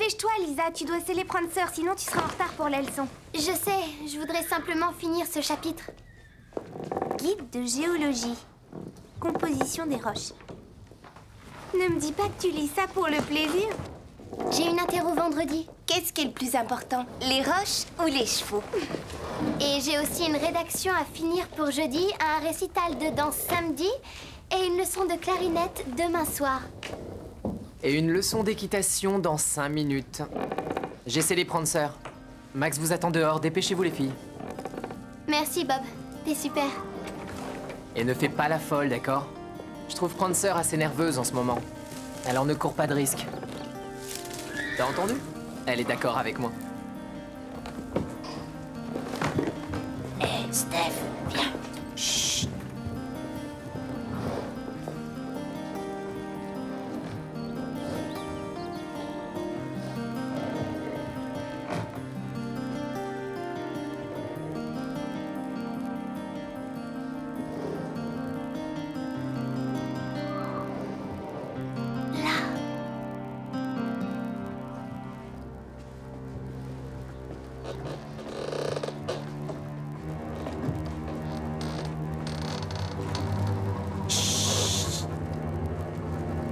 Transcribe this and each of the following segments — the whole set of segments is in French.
Dépêche-toi, Lisa, tu dois sceller Prancer, sinon tu seras en retard pour la leçon. Je sais, je voudrais simplement finir ce chapitre. Guide de géologie. Composition des roches. Ne me dis pas que tu lis ça pour le plaisir. J'ai une interro vendredi. Qu'est-ce qui est le plus important, les roches ou les chevaux? Et j'ai aussi une rédaction à finir pour jeudi, un récital de danse samedi et une leçon de clarinette demain soir. Et une leçon d'équitation dans 5 minutes. J'ai scellé Prancer. Max vous attend dehors, dépêchez-vous les filles. Merci Bob, t'es super. Et ne fais pas la folle, d'accord? Je trouve Prancer assez nerveuse en ce moment. Alors ne cours pas de risque. T'as entendu? Elle est d'accord avec moi. Hé, Steph, viens. Chut.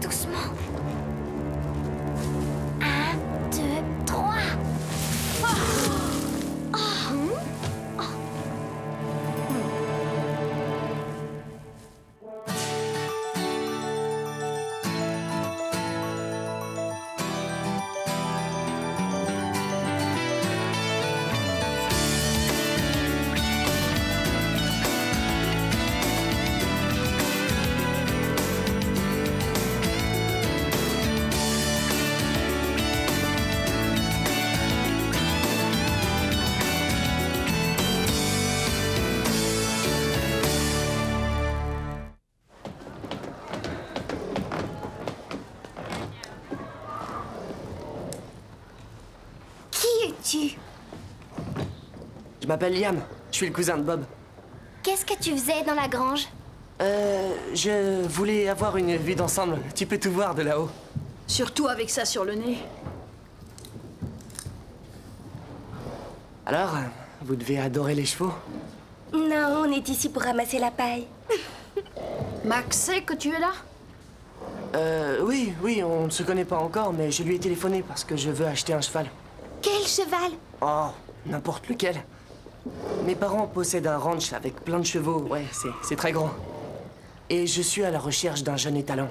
Doucement. 1, 2, 3. Qui es-tu? Je m'appelle Liam, je suis le cousin de Bob. Qu'est-ce que tu faisais dans la grange? Je voulais avoir une vue d'ensemble. Tu peux tout voir de là-haut. Surtout avec ça sur le nez. Alors, vous devez adorer les chevaux. Non, on est ici pour ramasser la paille. Max sait que tu es là? Oui, on ne se connaît pas encore, mais je lui ai téléphoné parce que je veux acheter un cheval. Quel cheval? Oh, n'importe lequel. Mes parents possèdent un ranch avec plein de chevaux, ouais, c'est très grand. Et je suis à la recherche d'un jeune étalon.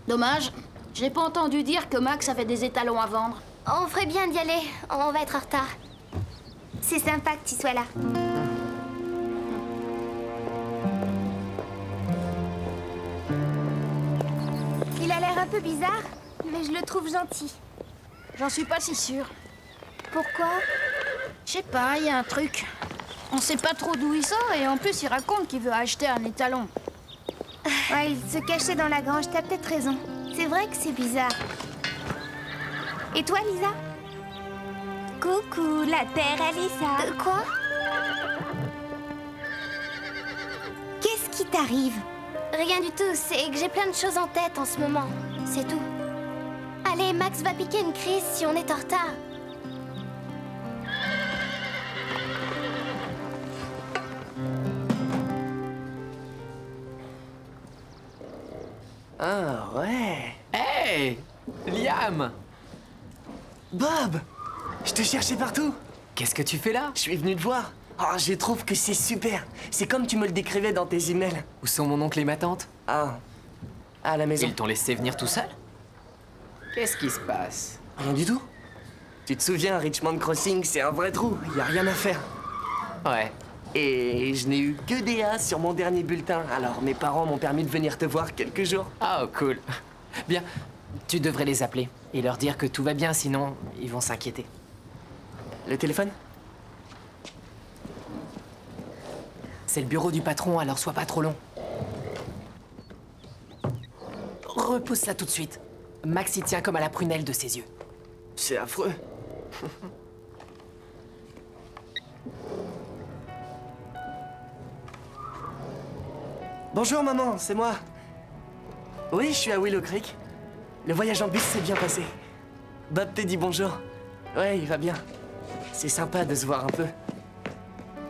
Dommage. J'ai pas entendu dire que Max avait des étalons à vendre. On ferait bien d'y aller, on va être en retard. C'est sympa que tu sois là. Il a l'air un peu bizarre, mais je le trouve gentil. J'en suis pas si sûre. Pourquoi? Je sais pas, il y a un truc. On sait pas trop d'où il sort et en plus il raconte qu'il veut acheter un étalon. Ouais, il se cachait dans la grange, t'as peut-être raison. C'est vrai que c'est bizarre. Et toi, Lisa? Coucou, la terre à Lisa. Quoi? Qu'est-ce qui t'arrive? Rien du tout, c'est que j'ai plein de choses en tête en ce moment. C'est tout. Allez, Max va piquer une crise si on est en retard. Ah ouais. Hey! Liam! Bob! Je te cherchais partout. Qu'est-ce que tu fais là? Je suis venu te voir. Oh, je trouve que c'est super. C'est comme tu me le décrivais dans tes emails. Où sont mon oncle et ma tante? Ah, à la maison. Ils t'ont laissé venir tout seul? Qu'est-ce qui se passe? Rien du tout. Tu te souviens, Richmond Crossing, c'est un vrai trou. Y a rien à faire. Ouais. Et je n'ai eu que des A sur mon dernier bulletin. Alors mes parents m'ont permis de venir te voir quelques jours. Oh, cool. Bien, tu devrais les appeler et leur dire que tout va bien, sinon ils vont s'inquiéter. Le téléphone? C'est le bureau du patron, alors sois pas trop long. Repousse ça tout de suite. Max y tient comme à la prunelle de ses yeux. C'est affreux. Bonjour maman, c'est moi. Oui, je suis à Willow Creek. Le voyage en bus s'est bien passé. Bob te dit bonjour. Ouais, il va bien. C'est sympa de se voir un peu.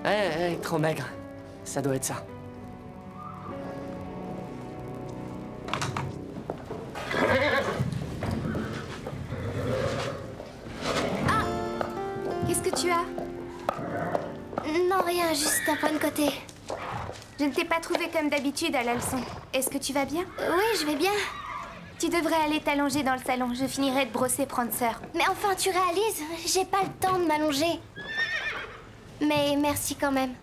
Ouais, trop maigre. Ça doit être ça. Qu'est-ce que tu as? Non, rien, juste un point de côté. Je ne t'ai pas trouvé comme d'habitude à la leçon. Est-ce que tu vas bien? Oui, je vais bien. Tu devrais aller t'allonger dans le salon. Je finirai de brosser Prancer. Mais enfin, tu réalises, j'ai pas le temps de m'allonger. Mais merci quand même.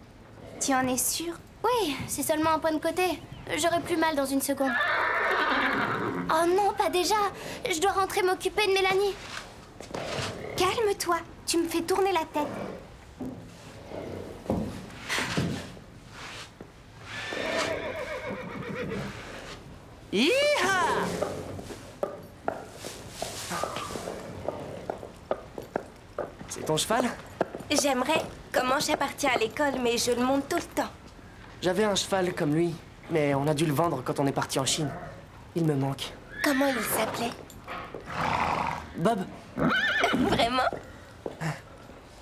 Tu en es sûre? Oui, c'est seulement un point de côté. J'aurai plus mal dans une seconde. Oh non, pas déjà. Je dois rentrer m'occuper de Mélanie. Calme-toi. Tu me fais tourner la tête. Hi-ha! C'est ton cheval? J'aimerais. Comment appartient à l'école, mais je le monte tout le temps. J'avais un cheval comme lui, mais on a dû le vendre quand on est parti en Chine. Il me manque. Comment il s'appelait? Bob? Vraiment?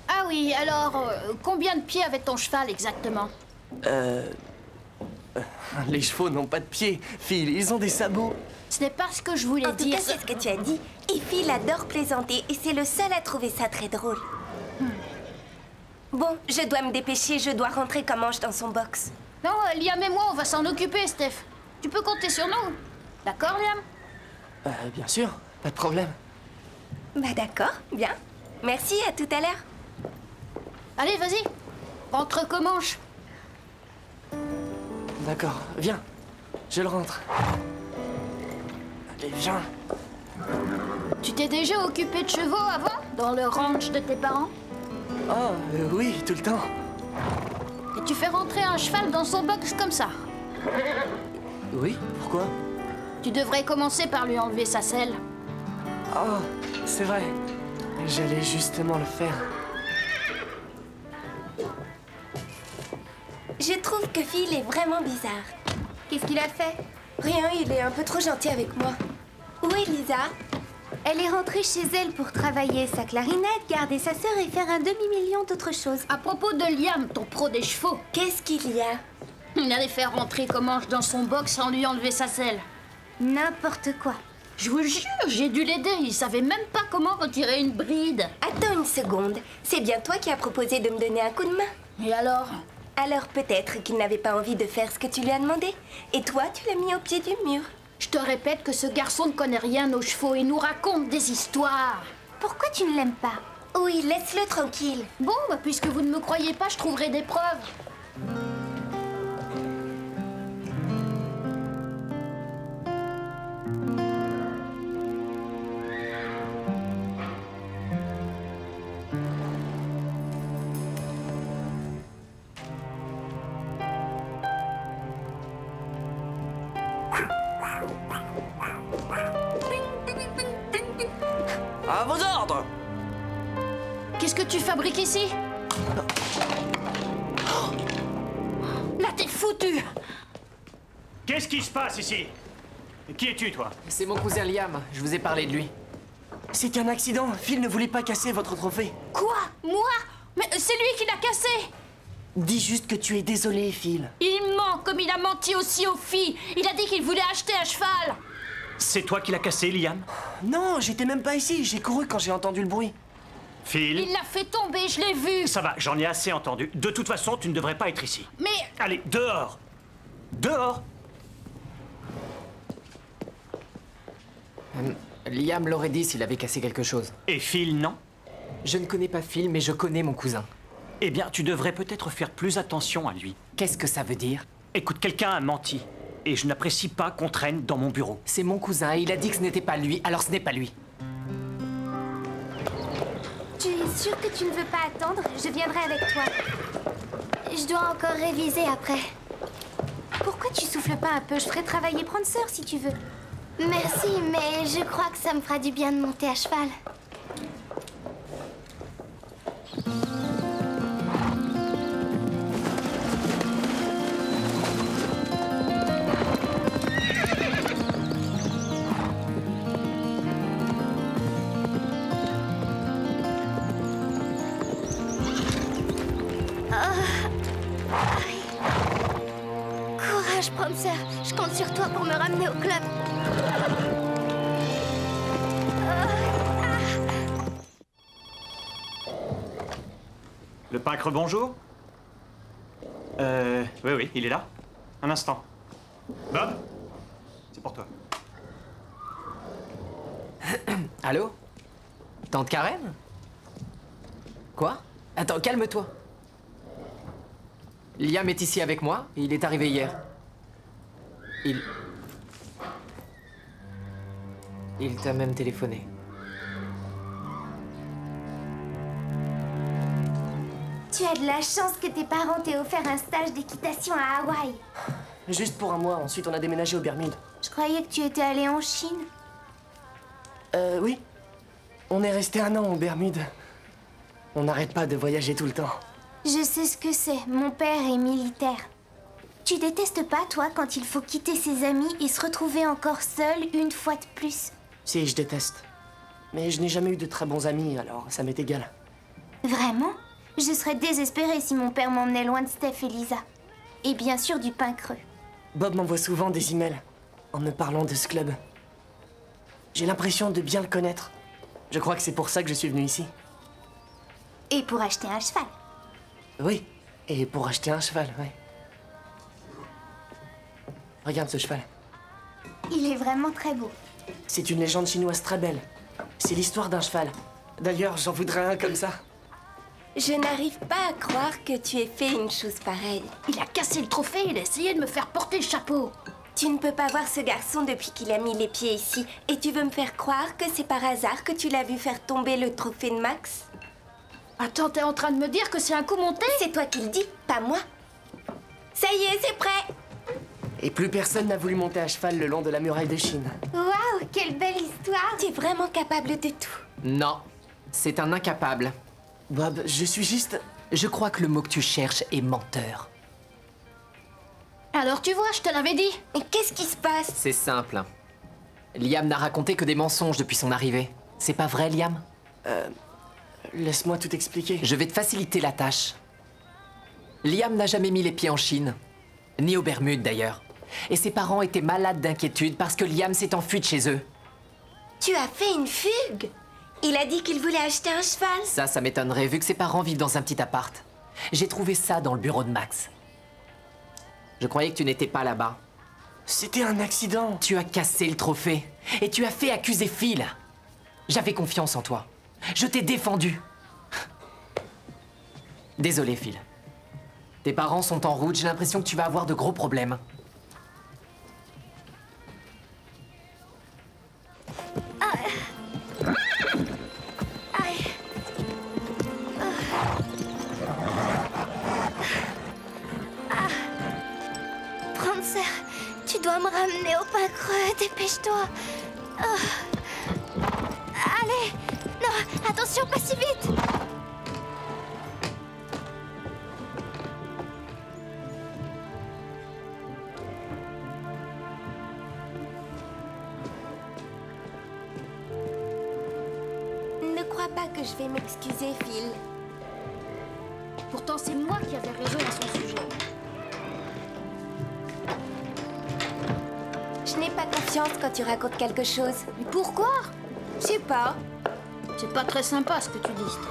Ah oui, alors, combien de pieds avait ton cheval exactement? Les chevaux n'ont pas de pieds, Phil, ils ont des sabots. Ce n'est pas ce que je voulais En tout dire. cas, c'est ce que tu as dit. Et Phil adore plaisanter et c'est le seul à trouver ça très drôle. Bon, je dois me dépêcher, je dois rentrer Comanche dans son box. Non, Liam et moi, on va s'en occuper, Steph. Tu peux compter sur nous. D'accord, Liam? Bien sûr, pas de problème. Bah d'accord, bien. Merci, à tout à l'heure. Allez, vas-y. Rentre Comanche. D'accord, viens. Je le rentre. Allez, viens. Tu t'es déjà occupé de chevaux avant, dans le ranch de tes parents? Oh, oui, tout le temps. Et tu fais rentrer un cheval dans son box comme ça? Oui, pourquoi? Tu devrais commencer par lui enlever sa selle. Oh, c'est vrai. J'allais justement le faire. Je trouve que Phil est vraiment bizarre. Qu'est-ce qu'il a fait? Rien, il est un peu trop gentil avec moi. Où est Lisa? Elle est rentrée chez elle pour travailler sa clarinette, garder sa sœur et faire un demi-million d'autres choses. À propos de Liam, ton pro des chevaux, Qu'est-ce qu'il y a? il allait faire rentrer Comanche dans son box sans lui enlever sa selle. N'importe quoi. Je vous jure, j'ai dû l'aider. Il savait même pas comment retirer une bride. Attends une seconde. C'est bien toi qui as proposé de me donner un coup de main. Et alors? Alors peut-être qu'il n'avait pas envie de faire ce que tu lui as demandé. Et toi, tu l'as mis au pied du mur. Je te répète que ce garçon ne connaît rien aux chevaux et nous raconte des histoires. Pourquoi tu ne l'aimes pas? Oui, laisse-le tranquille. Bon, bah, puisque vous ne me croyez pas, je trouverai des preuves. À vos ordres! Qu'est-ce que tu fabriques ici? Là, t'es foutu! Qu'est-ce qui se passe ici? Qui es-tu, toi? C'est mon cousin Liam, je vous ai parlé de lui. C'est qu'un accident. Phil ne voulait pas casser votre trophée. Quoi? Moi? Mais c'est lui qui l'a cassé! Dis juste que tu es désolé, Phil. Il ment comme il a menti aussi aux filles. Il a dit qu'il voulait acheter un cheval. C'est toi qui l'as cassé, Liam? Non, j'étais même pas ici. J'ai couru quand j'ai entendu le bruit. Phil? Il l'a fait tomber, je l'ai vu. Ça va, j'en ai assez entendu. De toute façon, tu ne devrais pas être ici. Mais Allez, dehors! Dehors! Liam l'aurait dit s'il avait cassé quelque chose. Et Phil, non? Je ne connais pas Phil, mais je connais mon cousin. Eh bien, tu devrais peut-être faire plus attention à lui. Qu'est-ce que ça veut dire? Écoute, quelqu'un a menti. Et je n'apprécie pas qu'on traîne dans mon bureau. C'est mon cousin et il a dit que ce n'était pas lui, alors ce n'est pas lui. Tu es sûr que tu ne veux pas attendre? Je viendrai avec toi. Je dois encore réviser après. Pourquoi tu souffles pas un peu? Je ferai travailler Prancer si tu veux. Merci, mais je crois que ça me fera du bien de monter à cheval. Courage, Prancer. Je compte sur toi pour me ramener au club. Le pâquerre, bonjour. Oui, il est là. Un instant. Bob, c'est pour toi. Allô? Tante Karen? Quoi? Attends, calme-toi. Liam est ici avec moi, et il est arrivé hier. Il t'a même téléphoné. Tu as de la chance que tes parents t'aient offert un stage d'équitation à Hawaï. Juste pour un mois, ensuite on a déménagé aux Bermudes. Je croyais que tu étais allé en Chine. Oui. On est resté un an aux Bermudes. On n'arrête pas de voyager tout le temps. Je sais ce que c'est. Mon père est militaire. Tu détestes pas, toi, quand il faut quitter ses amis et se retrouver encore seul une fois de plus? Si, je déteste. Mais je n'ai jamais eu de très bons amis, alors ça m'est égal. Vraiment? Je serais désespérée si mon père m'emmenait loin de Steph et Lisa. Et bien sûr du pain creux. Bob m'envoie souvent des emails en me parlant de ce club. J'ai l'impression de bien le connaître. Je crois que c'est pour ça que je suis venu ici. Et pour acheter un cheval. Oui, et pour acheter un cheval, oui. Regarde ce cheval. Il est vraiment très beau. C'est une légende chinoise très belle. C'est l'histoire d'un cheval. D'ailleurs, j'en voudrais un comme ça. Je n'arrive pas à croire que tu aies fait une chose pareille. Il a cassé le trophée, il a essayé de me faire porter le chapeau. Tu ne peux pas voir ce garçon depuis qu'il a mis les pieds ici. Et tu veux me faire croire que c'est par hasard que tu l'as vu faire tomber le trophée de Max? Attends, t'es en train de me dire que c'est un coup monté? C'est toi qui le dis, pas moi. Ça y est, c'est prêt. Et plus personne n'a voulu monter à cheval le long de la muraille de Chine. Waouh, quelle belle histoire! Tu es vraiment capable de tout. Non, c'est un incapable. Bob, je suis juste... Je crois que le mot que tu cherches est menteur. Alors tu vois, je te l'avais dit. Et qu'est-ce qui se passe? C'est simple. Liam n'a raconté que des mensonges depuis son arrivée. C'est pas vrai, Liam? Laisse-moi tout expliquer. Je vais te faciliter la tâche. Liam n'a jamais mis les pieds en Chine. Ni aux Bermudes, d'ailleurs. Et ses parents étaient malades d'inquiétude parce que Liam s'est enfui de chez eux. Tu as fait une fugue? Il a dit qu'il voulait acheter un cheval. Ça m'étonnerait vu que ses parents vivent dans un petit appart. J'ai trouvé ça dans le bureau de Max. Je croyais que tu n'étais pas là-bas. C'était un accident. Tu as cassé le trophée et tu as fait accuser Phil. J'avais confiance en toi. Je t'ai défendu. Désolé, Phil. Tes parents sont en route, j'ai l'impression que tu vas avoir de gros problèmes. Prancer, tu dois me ramener au pain creux, dépêche-toi. Allez, non, attention, pas si vite. Ne crois pas que je vais m'excuser, Phil. Pourtant, c'est moi qui avais raison à son sujet. Je n'ai pas confiance quand tu racontes quelque chose. Mais pourquoi? Je sais pas. C'est pas très sympa ce que tu dis, Steph.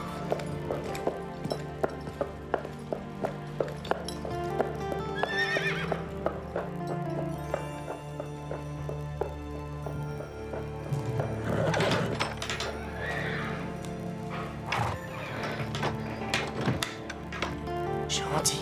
Gentil.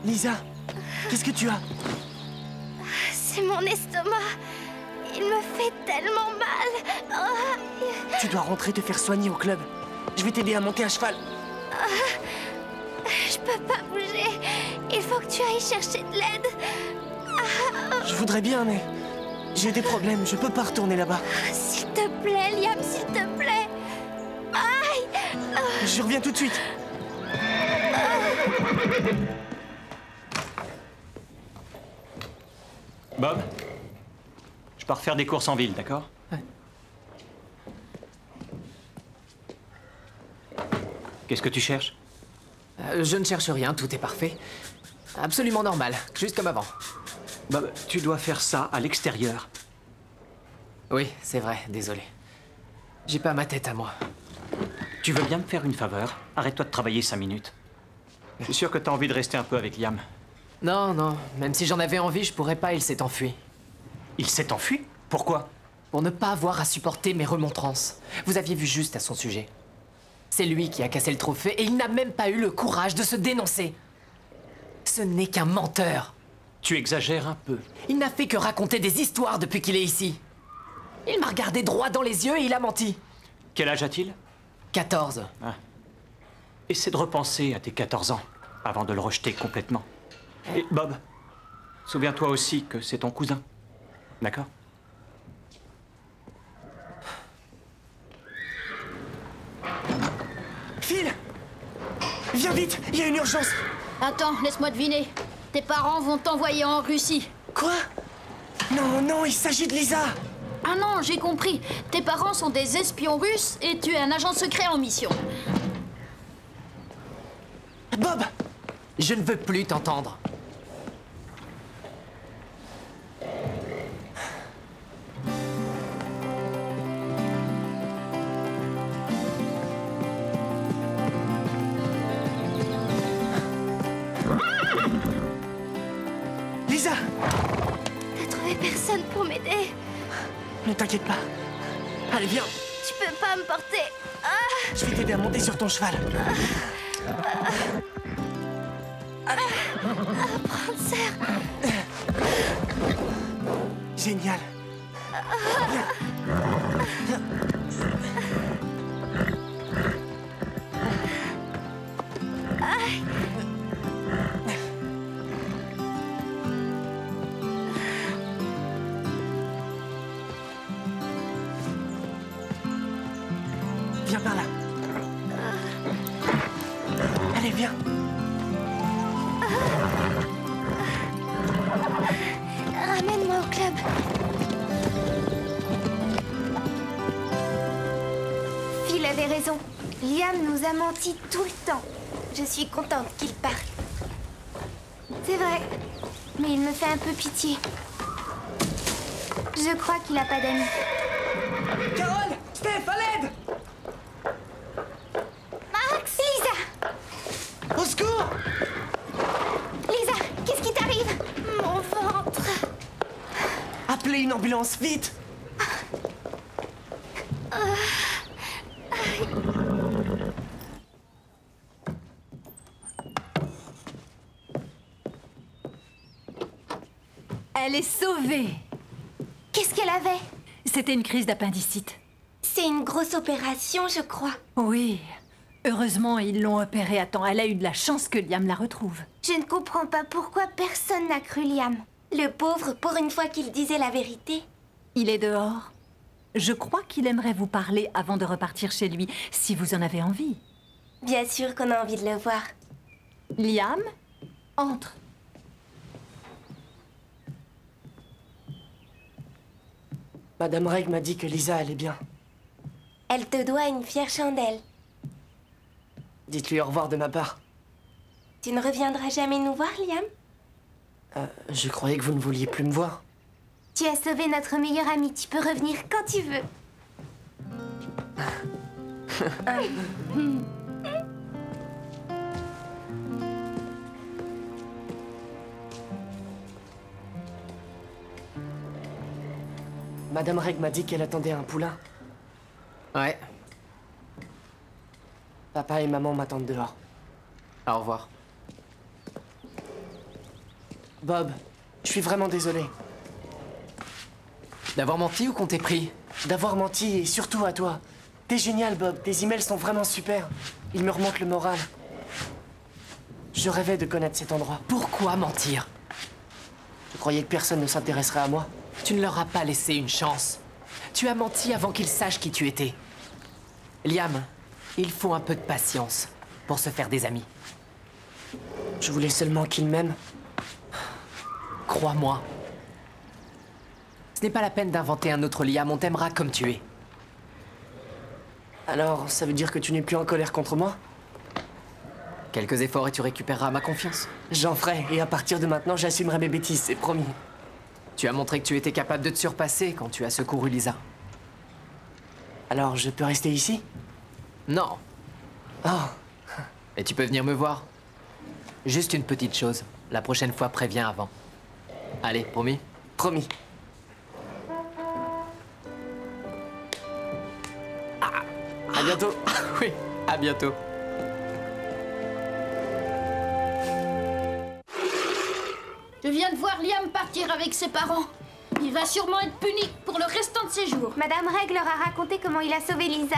Lisa, qu'est-ce que tu as? C'est mon estomac. Il me fait tellement mal. Oh. Tu dois rentrer te faire soigner au club. Je vais t'aider à monter à cheval. Je peux pas bouger. Il faut que tu ailles chercher de l'aide. Je voudrais bien, mais j'ai des problèmes. Je peux pas retourner là-bas. S'il te plaît, Liam, s'il te plaît. Aïe. Je reviens tout de suite. Bob, je pars faire des courses en ville, d'accord? Ouais. Qu'est-ce que tu cherches? Je ne cherche rien, tout est parfait. Absolument normal, juste comme avant. Bob, tu dois faire ça à l'extérieur. Oui, c'est vrai, désolé. J'ai pas ma tête à moi. Tu veux bien me faire une faveur? Arrête-toi de travailler 5 minutes. Je suis sûr que t'as envie de rester un peu avec Liam. Non, non, même si j'en avais envie, je pourrais pas, il s'est enfui. Il s'est enfui? Pourquoi? Pour ne pas avoir à supporter mes remontrances. Vous aviez vu juste à son sujet. C'est lui qui a cassé le trophée et il n'a même pas eu le courage de se dénoncer. Ce n'est qu'un menteur. Tu exagères un peu. Il n'a fait que raconter des histoires depuis qu'il est ici. Il m'a regardé droit dans les yeux et il a menti. Quel âge a-t-il? 14. Ah. Essaie de repenser à tes 14 ans avant de le rejeter complètement. Et Bob, souviens-toi aussi que c'est ton cousin. D'accord? Phil! Viens vite, il y a une urgence. Attends, laisse-moi deviner. Tes parents vont t'envoyer en Russie. Quoi? Non, non, il s'agit de Lisa. Ah non, j'ai compris. Tes parents sont des espions russes et tu es un agent secret en mission. Bob! Je ne veux plus t'entendre. Lisa! T'as trouvé personne pour m'aider. Ne t'inquiète pas. Allez, viens. Tu peux pas me porter. Ah. Je vais t'aider à monter sur ton cheval. Prancer. Génial. Viens. Viens par là. Allez, viens. Ramène-moi au club. Phil avait raison. Liam nous a menti tout le temps. Je suis contente qu'il parte. C'est vrai, mais il me fait un peu pitié. Je crois qu'il a pas d'amis. Carole! Steph, à l'aide! Max! Lisa! Au secours! Lisa, qu'est-ce qui t'arrive? Mon ventre. Appelez une ambulance, vite! Elle est sauvée. Qu'est-ce qu'elle avait? C'était une crise d'appendicite. C'est une grosse opération, je crois. Oui. Heureusement, ils l'ont opérée à temps. Elle a eu de la chance que Liam la retrouve. Je ne comprends pas pourquoi personne n'a cru Liam. Le pauvre, pour une fois qu'il disait la vérité. Il est dehors. Je crois qu'il aimerait vous parler avant de repartir chez lui, si vous en avez envie. Bien sûr qu'on a envie de le voir. Liam, entre. Madame Reg m'a dit que Lisa allait bien. Elle te doit une fière chandelle. Dites-lui au revoir de ma part. Tu ne reviendras jamais nous voir, Liam? Je croyais que vous ne vouliez plus me voir. Tu as sauvé notre meilleur ami. Tu peux revenir quand tu veux. Madame Reg m'a dit qu'elle attendait un poulain. Ouais, Papa et maman m'attendent dehors. au revoir. Bob, je suis vraiment désolé. D'avoir menti ou qu'on t'ait pris? D'avoir menti, et surtout à toi. T'es génial, Bob. Tes emails sont vraiment super. Ils me remontent le moral. Je rêvais de connaître cet endroit. Pourquoi mentir? Je croyais que personne ne s'intéresserait à moi. Tu ne leur as pas laissé une chance. Tu as menti avant qu'ils sachent qui tu étais. Liam, il faut un peu de patience pour se faire des amis. Je voulais seulement qu'ils m'aiment. Crois-moi. Ce n'est pas la peine d'inventer un autre Liam, on t'aimera comme tu es. Alors, ça veut dire que tu n'es plus en colère contre moi? Quelques efforts et tu récupéreras ma confiance. J'en ferai, et à partir de maintenant, j'assumerai mes bêtises, c'est promis. Tu as montré que tu étais capable de te surpasser quand tu as secouru Lisa. Alors, je peux rester ici? Non. Oh, Et tu peux venir me voir. Juste une petite chose. La prochaine fois, préviens avant. Allez, promis? promis. À bientôt. Oui, à bientôt. Je viens de voir Liam partir avec ses parents. Il va sûrement être puni pour le restant de ses jours. Madame Reg leur a raconté comment il a sauvé Lisa.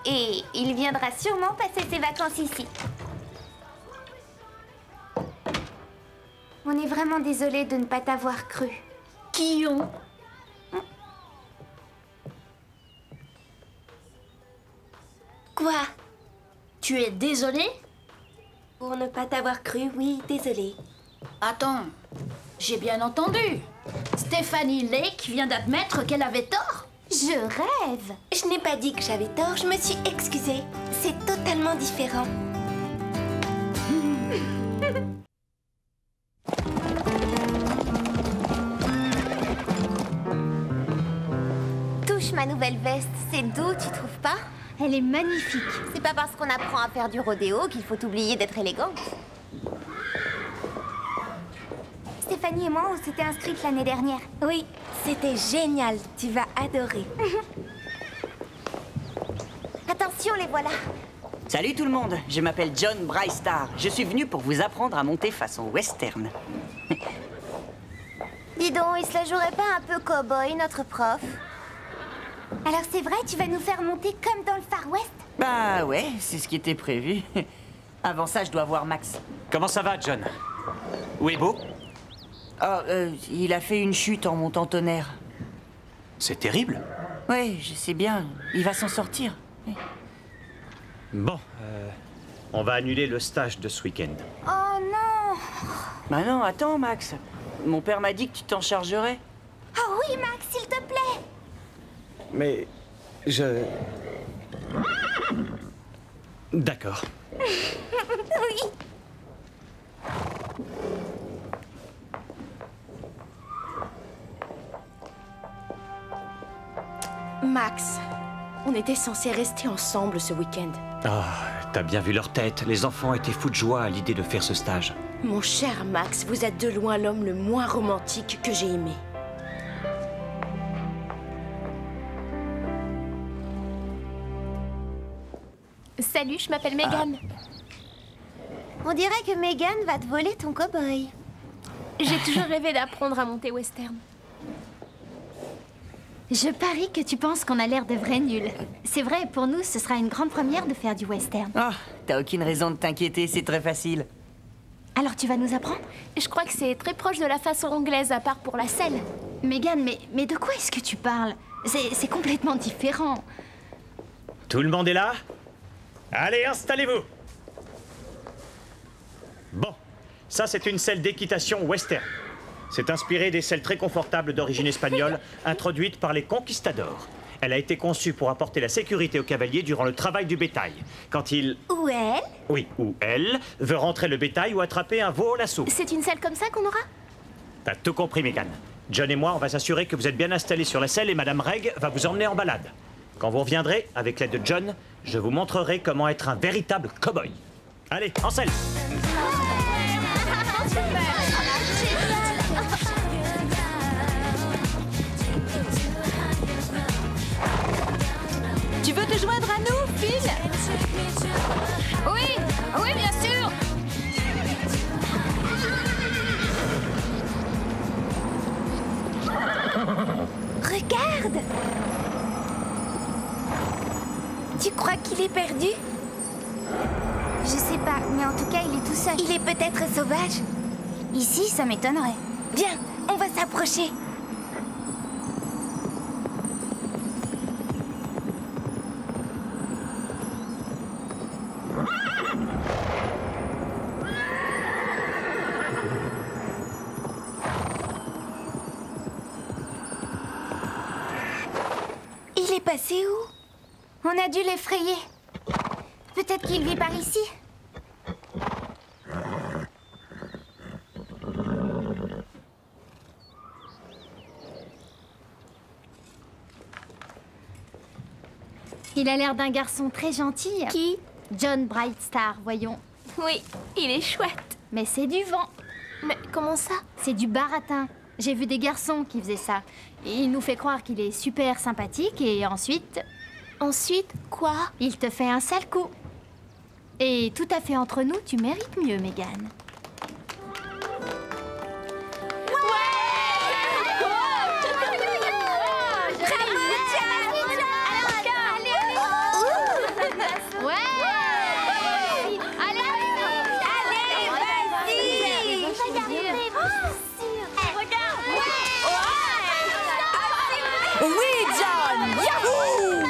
Et il viendra sûrement passer ses vacances ici. On est vraiment désolé de ne pas t'avoir cru. Qui ont? Quoi? Tu es désolé? Pour ne pas t'avoir cru, oui, désolée. Attends, j'ai bien entendu. Stephanie Lake vient d'admettre qu'elle avait tort. Je rêve. Je n'ai pas dit que j'avais tort, je me suis excusée. C'est totalement différent. Touche ma nouvelle veste, c'est doux, tu trouves pas? Elle est magnifique. C'est pas parce qu'on apprend à faire du rodéo qu'il faut oublier d'être élégante. Stéphanie et moi, on s'était inscrites l'année dernière. Oui, c'était génial. Tu vas adorer. Attention, les voilà. Salut tout le monde, je m'appelle John Brystar. Je suis venu pour vous apprendre à monter façon western. Dis donc, il se la jouerait pas un peu cow-boy, notre prof? Alors c'est vrai, tu vas nous faire monter comme dans le Far West? Bah ouais, c'est ce qui était prévu. Avant ça, je dois voir Max. Comment ça va, John? Où est Beau? Oh, il a fait une chute en montant tonnerre. C'est terrible. Ouais, je sais bien, il va s'en sortir. Bon, on va annuler le stage de ce week-end. Oh non! Bah non, attends Max. Mon père m'a dit que tu t'en chargerais. Oh oui, Max, s'il te plaît! Mais je... D'accord. Oui! Max, on était censés rester ensemble ce week-end. Ah, t'as bien vu leur tête. Les enfants étaient fous de joie à l'idée de faire ce stage. Mon cher Max, vous êtes de loin l'homme le moins romantique que j'ai aimé. Salut, je m'appelle Megan. On dirait que Megan va te voler ton cow-boy. J'ai toujours rêvé d'apprendre à monter western. Je parie que tu penses qu'on a l'air de vrais nuls. C'est vrai, pour nous, ce sera une grande première de faire du western. Ah, t'as aucune raison de t'inquiéter, c'est très facile. Alors tu vas nous apprendre? Je crois que c'est très proche de la façon anglaise, à part pour la selle. Megan, mais de quoi est-ce que tu parles? C'est complètement différent. Tout le monde est là? Allez, installez-vous. Bon, ça c'est une selle d'équitation western. C'est inspiré des selles très confortables d'origine espagnole, introduites par les conquistadors. Elle a été conçue pour apporter la sécurité aux cavaliers durant le travail du bétail. Quand il... Ou elle? Oui, ou elle veut rentrer le bétail ou attraper un veau au lasso. C'est une selle comme ça qu'on aura? T'as tout compris, Megan. John et moi, on va s'assurer que vous êtes bien installés sur la selle et Madame Reg va vous emmener en balade. Quand vous reviendrez, avec l'aide de John, je vous montrerai comment être un véritable cow-boy. Allez, en selle! Tu veux te joindre à nous, Phil? Oui, oui, bien sûr. Regarde! Tu crois qu'il est perdu? Je sais pas, mais en tout cas, il est tout seul. Il est peut-être sauvage. Ici, ça m'étonnerait. Viens, on va s'approcher. Il est passé où? On a dû l'effrayer. Peut-être qu'il vit par ici. Il a l'air d'un garçon très gentil. Qui? John Brightstar, voyons. Oui, il est chouette. Mais c'est du vent. Mais comment ça? C'est du baratin. J'ai vu des garçons qui faisaient ça. Il nous fait croire qu'il est super sympathique et ensuite... Ensuite, quoi? Il te fait un sale coup. Et tout à fait entre nous, tu mérites mieux, Megan. Oui, John! Yahoo!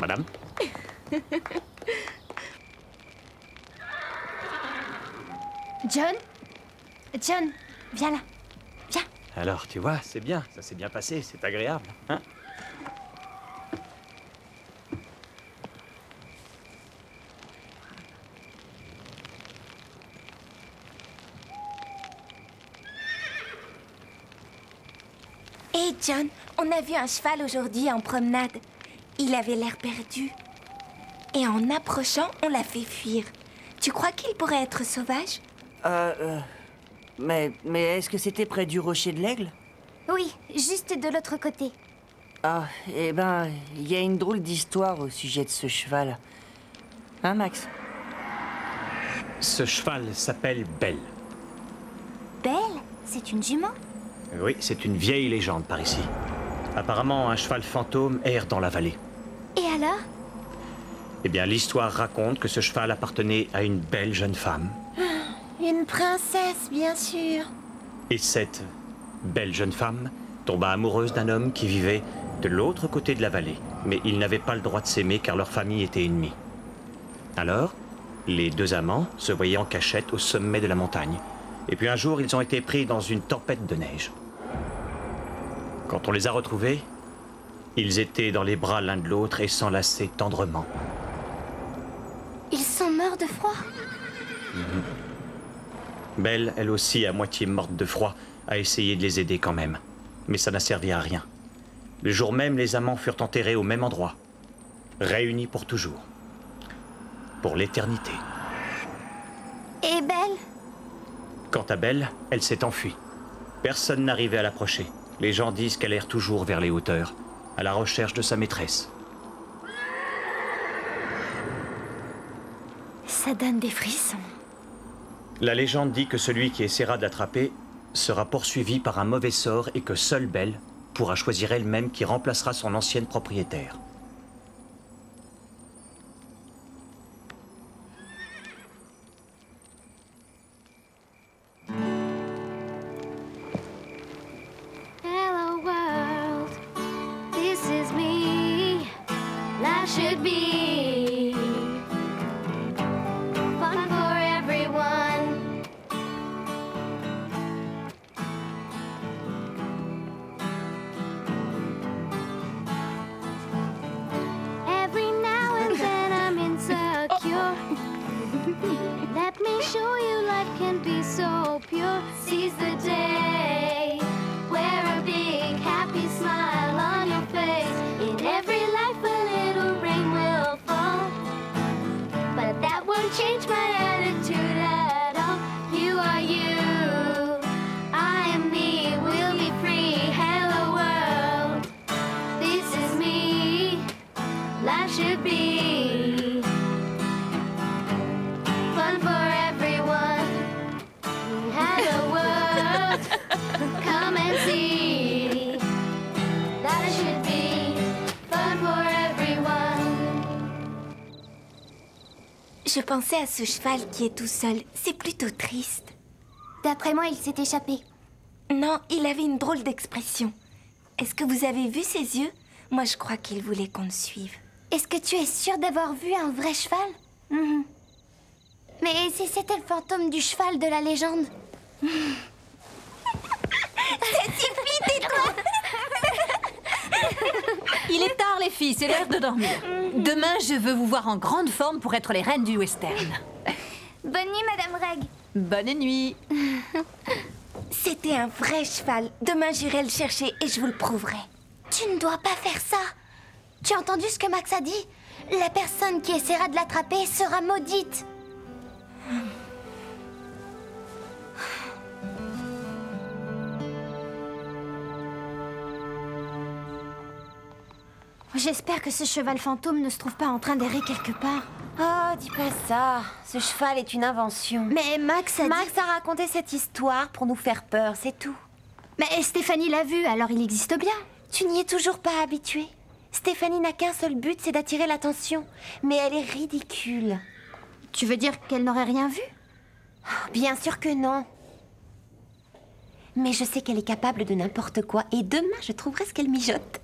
Madame? John? John, viens là. Viens. Alors, tu vois, c'est bien, ça s'est bien passé, c'est agréable, hein? Hé, John, on a vu un cheval aujourd'hui en promenade. Il avait l'air perdu. Et en approchant, on l'a fait fuir. Tu crois qu'il pourrait être sauvage? Mais est-ce que c'était près du rocher de l'Aigle? Oui, juste de l'autre côté. Ah, eh ben, il y a une drôle d'histoire au sujet de ce cheval. Hein, Max? Ce cheval s'appelle Belle. Belle? C'est une jument? Oui, c'est une vieille légende par ici. Apparemment, un cheval fantôme erre dans la vallée. Et alors? Eh bien, l'histoire raconte que ce cheval appartenait à une belle jeune femme. Une princesse, bien sûr. Et cette belle jeune femme tomba amoureuse d'un homme qui vivait de l'autre côté de la vallée. Mais ils n'avaient pas le droit de s'aimer car leur famille était ennemie. Alors, les deux amants se voyaient en cachette au sommet de la montagne. Et puis un jour, ils ont été pris dans une tempête de neige. Quand on les a retrouvés, ils étaient dans les bras l'un de l'autre et s'enlaçaient tendrement. Ils sont morts de froid? Belle, elle aussi, à moitié morte de froid, a essayé de les aider quand même. Mais ça n'a servi à rien. Le jour même, les amants furent enterrés au même endroit. Réunis pour toujours. Pour l'éternité. Et Belle? Quant à Belle, elle s'est enfuie. Personne n'arrivait à l'approcher. Les gens disent qu'elle erre toujours vers les hauteurs, à la recherche de sa maîtresse. Ça donne des frissons. La légende dit que celui qui essaiera de l'attraper sera poursuivi par un mauvais sort et que seule Belle pourra choisir elle-même qui remplacera son ancienne propriétaire. should be fun for everyone. Every now and then I'm insecure. Let me show you life can be so pure. Seize the day. Wear a big happy smile on your face. In every life a little rain will fall. But that won't change my attitude at all. You are you. I am me. We'll be free. Hello world. This is me. Life should be fun for everyone. Hello world. Come and see. That should be fun for everyone. Je pensais à ce cheval qui est tout seul. C'est plutôt triste. D'après moi, il s'est échappé. Non, il avait une drôle d'expression. Est-ce que vous avez vu ses yeux? Moi, je crois qu'il voulait qu'on le suive. Est-ce que tu es sûre d'avoir vu un vrai cheval? Mais si c'était le fantôme du cheval de la légende? Il est tard, les filles, c'est l'heure de dormir. Demain, je veux vous voir en grande forme pour être les reines du western. Bonne nuit, Madame Reg. Bonne nuit. C'était un vrai cheval. Demain, j'irai le chercher et je vous le prouverai. Tu ne dois pas faire ça. Tu as entendu ce que Max a dit? La personne qui essaiera de l'attraper sera maudite. J'espère que ce cheval fantôme ne se trouve pas en train d'errer quelque part. Oh, dis pas ça. Ce cheval est une invention. Mais Max a Max a raconté cette histoire pour nous faire peur, c'est tout. Mais Stéphanie l'a vu, alors il existe bien. Tu n'y es toujours pas habituée. Stéphanie n'a qu'un seul but, c'est d'attirer l'attention. Mais elle est ridicule. Tu veux dire qu'elle n'aurait rien vu? Oh, bien sûr que non. Mais je sais qu'elle est capable de n'importe quoi. Et demain, je trouverai ce qu'elle mijote.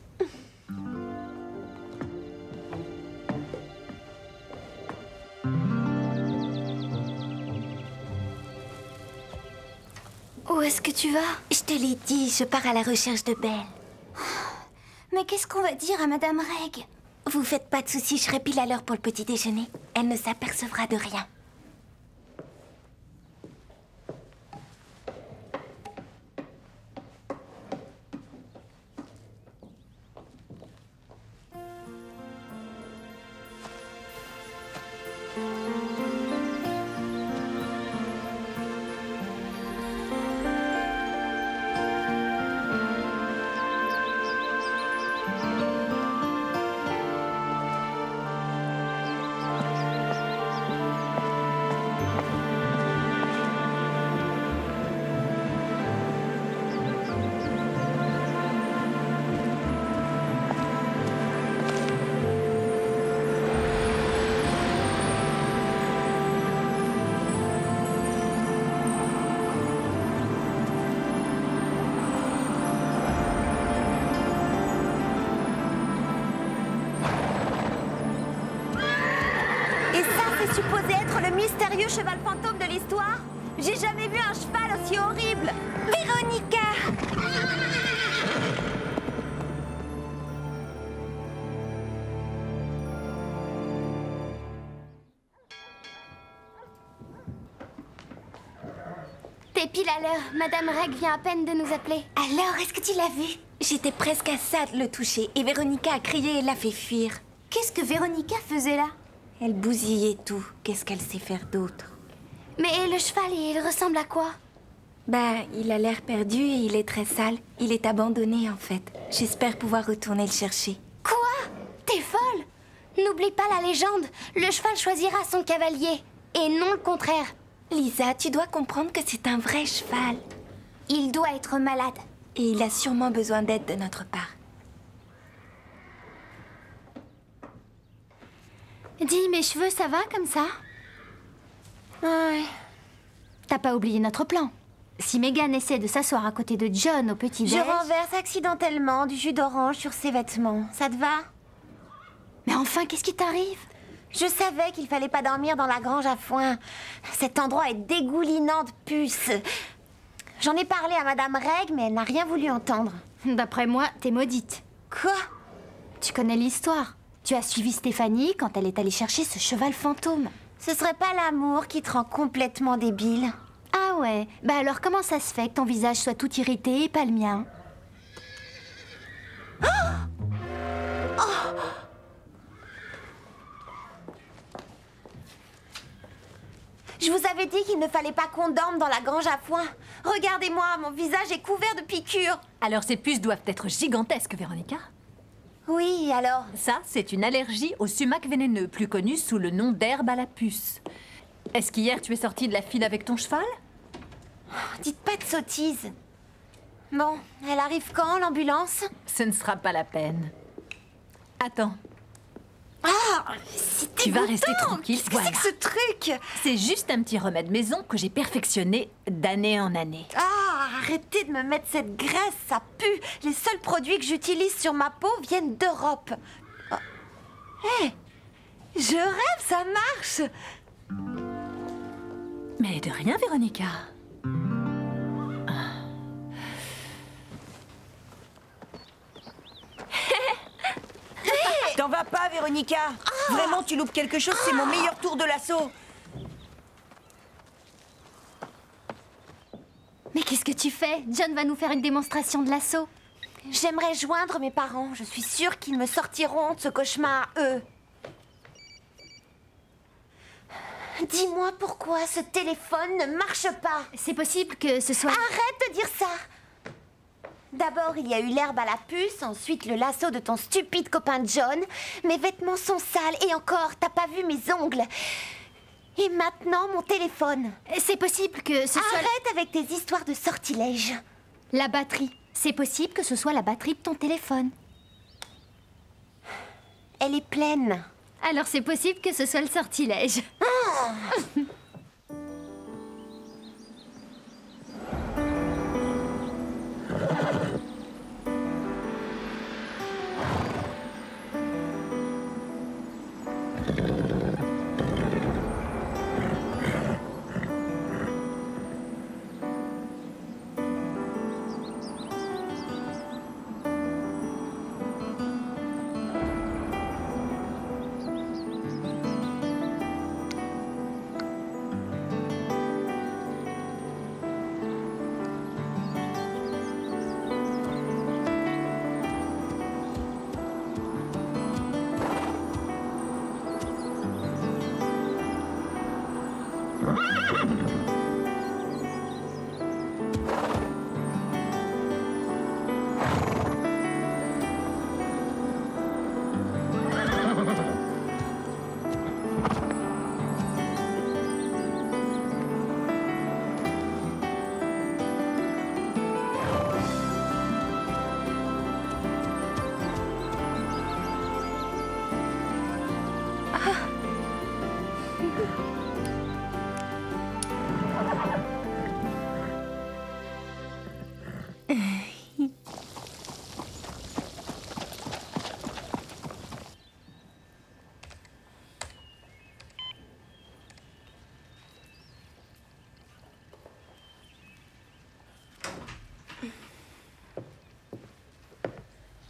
Où est-ce que tu vas? Je te l'ai dit, je pars à la recherche de Belle. Mais qu'est-ce qu'on va dire à Madame Reg? Vous faites pas de soucis, je serai pile à l'heure pour le petit déjeuner. Elle ne s'apercevra de rien. C'est supposé être le mystérieux cheval fantôme de l'histoire? J'ai jamais vu un cheval aussi horrible. Véronica! T'es pile à l'heure. Madame Reg vient à peine de nous appeler. Alors, est-ce que tu l'as vu? J'étais presque à ça de le toucher et Véronica a crié et l'a fait fuir. Qu'est-ce que Véronica faisait là? Elle bousillait tout. Qu'est-ce qu'elle sait faire d'autre? Mais le cheval, il ressemble à quoi? Bah, il a l'air perdu et il est très sale. Il est abandonné, en fait. J'espère pouvoir retourner le chercher. Quoi? T'es folle? N'oublie pas la légende. Le cheval choisira son cavalier. Et non le contraire. Lisa, tu dois comprendre que c'est un vrai cheval. Il doit être malade. Et il a sûrement besoin d'aide de notre part. Dis, mes cheveux, ça va comme ça? Ouais. T'as pas oublié notre plan? Si Megan essaie de s'asseoir à côté de John au petit-déj... Je renverse accidentellement du jus d'orange sur ses vêtements. Ça te va? Mais enfin, qu'est-ce qui t'arrive? Je savais qu'il fallait pas dormir dans la grange à foin. Cet endroit est dégoulinant de puces. J'en ai parlé à Madame Reg, mais elle n'a rien voulu entendre. D'après moi, t'es maudite. Quoi? Tu connais l'histoire. Tu as suivi Stéphanie quand elle est allée chercher ce cheval fantôme. Ce serait pas l'amour qui te rend complètement débile? Ah ouais? Bah alors comment ça se fait que ton visage soit tout irrité et pas le mien? Je vous avais dit qu'il ne fallait pas qu'on dorme dans la grange à foin. Regardez-moi, mon visage est couvert de piqûres. Alors ces puces doivent être gigantesques, Véronica. Oui, alors? Ça, c'est une allergie au sumac vénéneux, plus connu sous le nom d'herbe à la puce. Est-ce qu'hier tu es sortie de la file avec ton cheval? Dites pas de sottises. Bon, elle arrive quand, l'ambulance? Ce ne sera pas la peine. Attends. Ah, c'est Tu vas rester tranquille, Qu'est-ce que c'est que ce truc? C'est juste un petit remède maison que j'ai perfectionné d'année en année. Ah, arrêtez de me mettre cette graisse, ça pue. Les seuls produits que j'utilise sur ma peau viennent d'Europe. Hé, je rêve, ça marche. Mais de rien, Véronica. T'en vas pas, Véronica. Vraiment, tu loupes quelque chose, c'est mon meilleur tour de l'assaut. Mais qu'est-ce que tu fais? John va nous faire une démonstration de l'assaut. J'aimerais joindre mes parents. Je suis sûre qu'ils me sortiront de ce cauchemar, eux. Dis-moi pourquoi ce téléphone ne marche pas. C'est possible que ce soit... Arrête de dire ça. D'abord, il y a eu l'herbe à la puce, ensuite le lasso de ton stupide copain John. Mes vêtements sont sales et encore, t'as pas vu mes ongles. Et maintenant, mon téléphone. C'est possible que ce soit... Arrête avec tes histoires de sortilèges. La batterie. C'est possible que ce soit la batterie de ton téléphone. Elle est pleine. Alors c'est possible que ce soit le sortilège.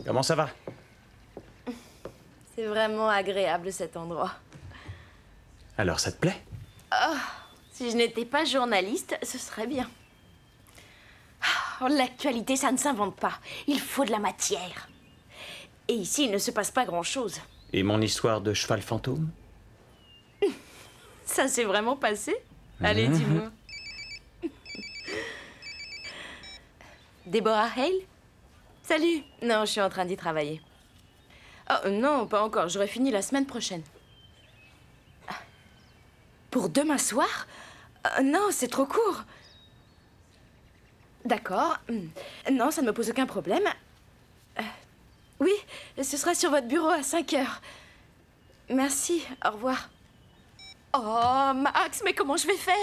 Comment ça va? C'est vraiment agréable cet endroit. Alors, ça te plaît? Oh, si je n'étais pas journaliste, ce serait bien. Oh, l'actualité, ça ne s'invente pas. Il faut de la matière. Et ici, il ne se passe pas grand-chose. Et mon histoire de cheval fantôme? Ça s'est vraiment passé? Allez, dis-moi. Deborah Hale? Salut. Non, je suis en train d'y travailler. Oh, non, pas encore. J'aurai fini la semaine prochaine. Pour demain soir? Non, c'est trop court. D'accord. Non, ça ne me pose aucun problème. Oui, ce sera sur votre bureau à 5 heures. Merci, au revoir. Oh, Max, mais comment je vais faire?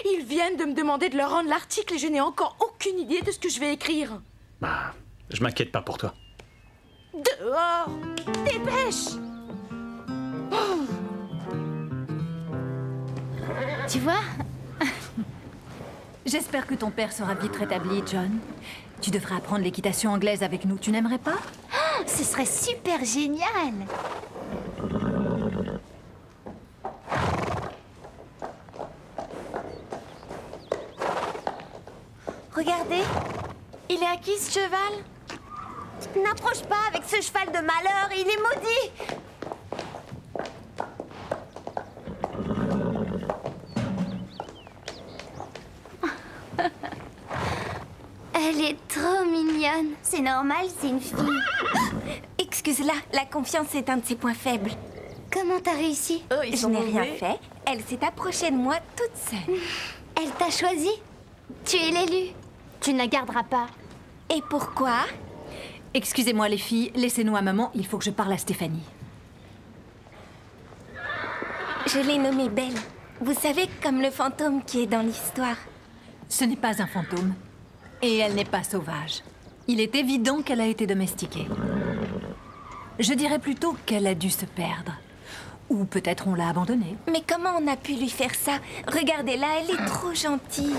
Ils viennent de me demander de leur rendre l'article et je n'ai encore aucune idée de ce que je vais écrire. Bah, je m'inquiète pas pour toi. Dehors! Dépêche! Tu vois? J'espère que ton père sera vite rétabli, John. Tu devrais apprendre l'équitation anglaise avec nous, tu n'aimerais pas? Oh, ce serait super génial. Regardez, il est à qui ce cheval? N'approche pas avec ce cheval de malheur, il est maudit. Elle est trop mignonne. C'est normal, c'est une fille. Excuse-la, la confiance est un de ses points faibles. Comment t'as réussi? Oh, ils Je sont n'ai rien mauvais. fait. Elle s'est approchée de moi toute seule. Elle t'a choisi. Tu es l'élu. Tu ne la garderas pas. Et pourquoi? Excusez-moi les filles, laissez-nous un moment, il faut que je parle à Stéphanie. Je l'ai nommée Belle. Vous savez, comme le fantôme qui est dans l'histoire. Ce n'est pas un fantôme. Et elle n'est pas sauvage. Il est évident qu'elle a été domestiquée. Je dirais plutôt qu'elle a dû se perdre. Ou peut-être on l'a abandonnée. Mais comment on a pu lui faire ça? Regardez-la, elle est trop gentille.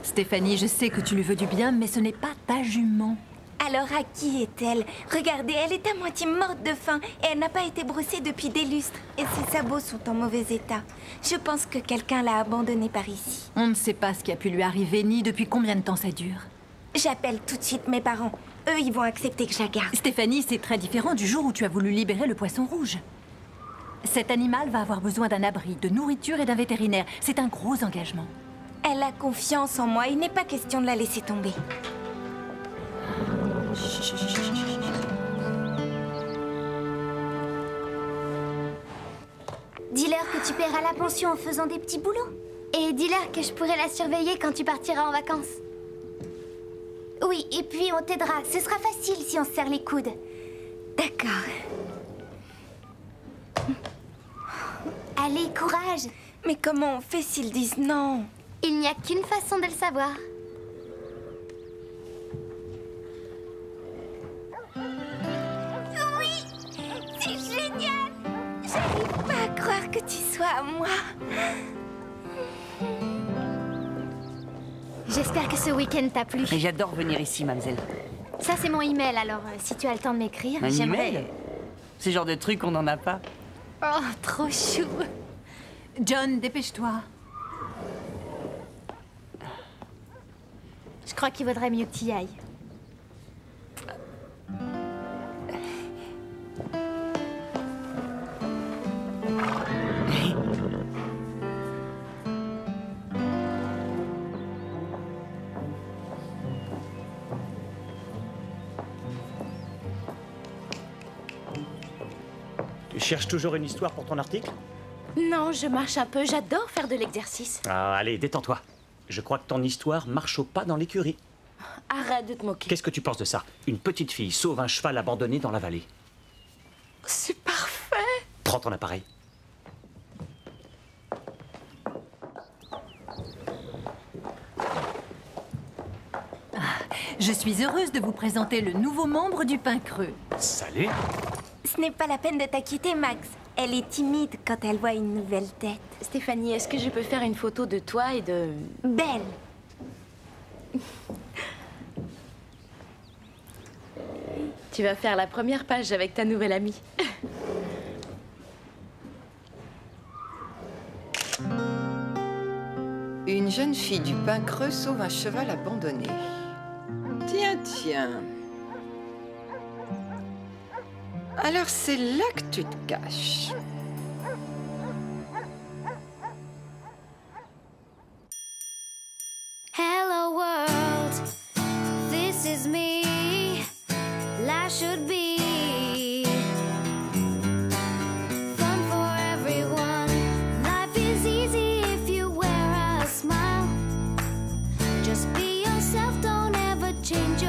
Stéphanie, je sais que tu lui veux du bien, mais ce n'est pas ta jument. Alors à qui est-elle? Regardez, elle est à moitié morte de faim et elle n'a pas été brossée depuis des lustres. Et ses sabots sont en mauvais état. Je pense que quelqu'un l'a abandonnée par ici. On ne sait pas ce qui a pu lui arriver, ni depuis combien de temps ça dure. J'appelle tout de suite mes parents. Eux, ils vont accepter que je la garde. Stéphanie, c'est très différent du jour où tu as voulu libérer le poisson rouge. Cet animal va avoir besoin d'un abri, de nourriture et d'un vétérinaire. C'est un gros engagement. Elle a confiance en moi, il n'est pas question de la laisser tomber. Dis-leur que tu paieras la pension en faisant des petits boulots. Et dis-leur que je pourrai la surveiller quand tu partiras en vacances. Oui, et puis on t'aidera. Ce sera facile si on se serre les coudes. D'accord. Allez, courage. Mais comment on fait s'ils disent non? Il n'y a qu'une façon de le savoir. Oui, c'est génial. J'arrive pas à croire que tu sois à moi. J'espère que ce week-end t'a plu. Mais j'adore venir ici, mademoiselle. Ça, c'est mon email, alors si tu as le temps de m'écrire, Un j'aimerais... email? Ce genre de truc, on n'en a pas. Oh, trop chou. John, dépêche-toi. Je crois qu'il vaudrait mieux que tu y ailles. Tu cherches toujours une histoire pour ton article? Non, je marche un peu. J'adore faire de l'exercice. Ah, allez, détends-toi. Je crois que ton histoire marche au pas dans l'écurie. Arrête de te moquer. Qu'est-ce que tu penses de ça? Une petite fille sauve un cheval abandonné dans la vallée. C'est parfait. Prends ton appareil. Je suis heureuse de vous présenter le nouveau membre du Pain Creux. Salut. Ce n'est pas la peine de t'inquiéter, Max. Elle est timide quand elle voit une nouvelle tête. Stéphanie, est-ce que je peux faire une photo de toi et de... Belle. Tu vas faire la première page avec ta nouvelle amie. Une jeune fille du Pain Creux sauve un cheval abandonné. Tiens, tiens. Alors c'est là que tu te caches. Hello world, this is me. Life should be fun for everyone. Life is easy if you wear a smile. Just be yourself, don't ever change